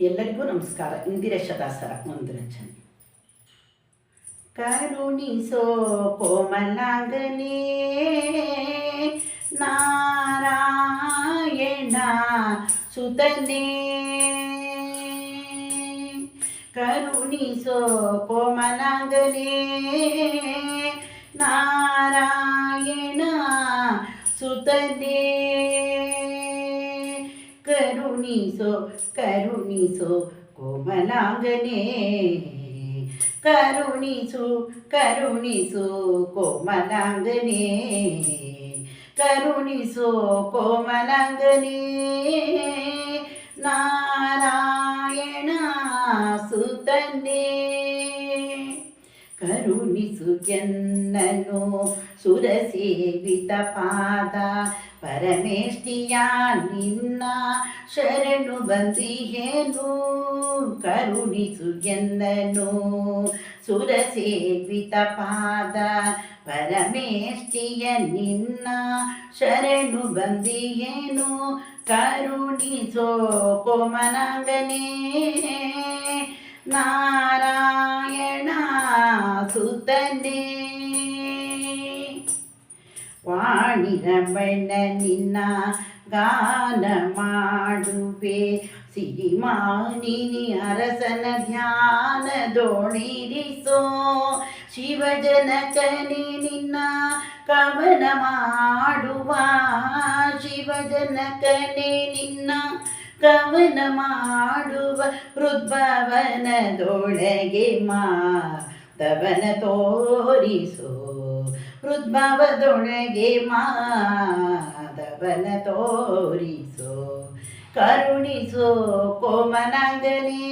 ಎಲ್ಲರಿಗೂ ನಮಸ್ಕಾರ. ಇಂದಿರೇಶ ದಾಸರ ಒಂದು ರಚನೆ. ಕರುಣಿಸೋ ಕೋಮಲಾಂಗನೇ ನಾರಾಯಣ ಸುತನೇ, ಕರುಣಿಸೋ ಕೋಮಲಾಂಗನೇ ನಾರಾಯಣ ಸುತನೇ, ಕರುಣಿಸೋ ಕರುಣಿಸೋ ಕೋಮಲಾಂಗನೇ, ಕರುಣಿಸು ಕರುಣಿಸು ಕೋಮಲಾಂಗನೇ, ಕರುಣಿಸೋ ಕೋಮಲಾಂಗನೇ ನಾರಾಯಣ ಸುತನೇ, ಕರುಣಿಸು ಎನ್ನನು ಸುರಸೇವಿತ ಪಾದ ಪರಮೇಷ್ಠಿಯ ನಿನ್ನ ಶರಣು ಬಂದಿಹೇನು, ಕರುಣಿಸು ಎನ್ನನು ಸುರಸೇವಿತ ಪಾದ ಪರಮೇಷ್ಠಿಯ ನಿನ್ನ ಶರಣು ಬಂದಿಹೇನು, ಕರುಣಿಸೋ ಕೋಮಲಾಂಗನೇ ನಾರಾಯಣ ಸುತನೇ, ವಾಣಿರಮಣ ನಿನ್ನ ಗಾನ ಮಾಡುವೆ ಸಿರಿಮಾನಿನಿ ಅರಸನ ಧ್ಯಾನದೊಳಿರಿಸೋ, ಶಿವಜನಕನೇ ನಿನ್ನ ಕವನ ಮಾಡುವ, ಶಿವಜನಕನೇ ನಿನ್ನ ಕವನ ಮಾಡುವ, ಹೃದ್ಭವನದೊಳಗೆ ಮಾಧವನ ತೋರಿಸೋ, ಹೃದ್ಭವದೊಳಗೆ ಮಾಧವನ ತೋರಿಸೋ, ಕರುಣಿಸೋ ಕೋಮಲಾಂಗನೇ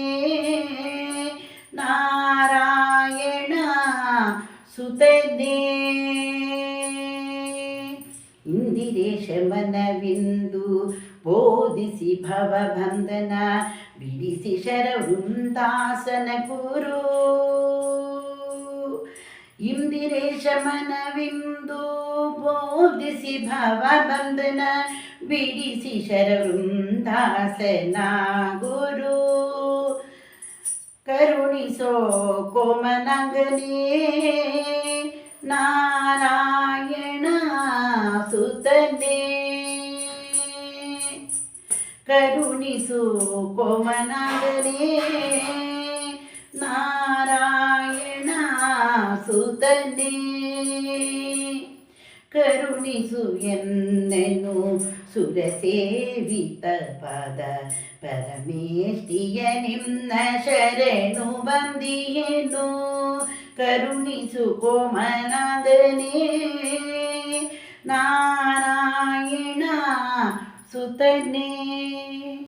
ನಾರಾಯಣ ಸುತನೇ, ಇಂದಿರೇಶ ಮನವಿಂದು ಬೋಧಿಸಿ ಭವಬಂಧನ ಬಿಡಿಸಿ ಶರವೃಂದಾಸನ ಗುರು, ಇಂದಿರೇಶ ಮನವಿಂದು ಬೋಧಿಸಿ ಭವಬಂಧನ ಬಿಡಿಸಿ ಶರವೃಂದಾಸನ ಗುರು, ಕರುಣಿಸೋ ಕೋಮಲಾಂಗನೇ ನಾರಾಯಣ ಸುತನೇ, ಕರುಣಿಸು ಕೋಮಲಾಂಗನೇ ನಾರಾಯಣ ಸುತನೇ, ಕರುಣಿಸು ಎನ್ನನು ಸುರಸೇವಿತ ಪದ ಪರಮೇಷ್ಠಿಯ ನಿನ್ನ ಶರಣು ಬಂದಿಹೇನು, ಕರುಣಿಸು ಕೋಮಲಾಂಗನೇ ನಾರಾಯಣ ಸುತನೇ.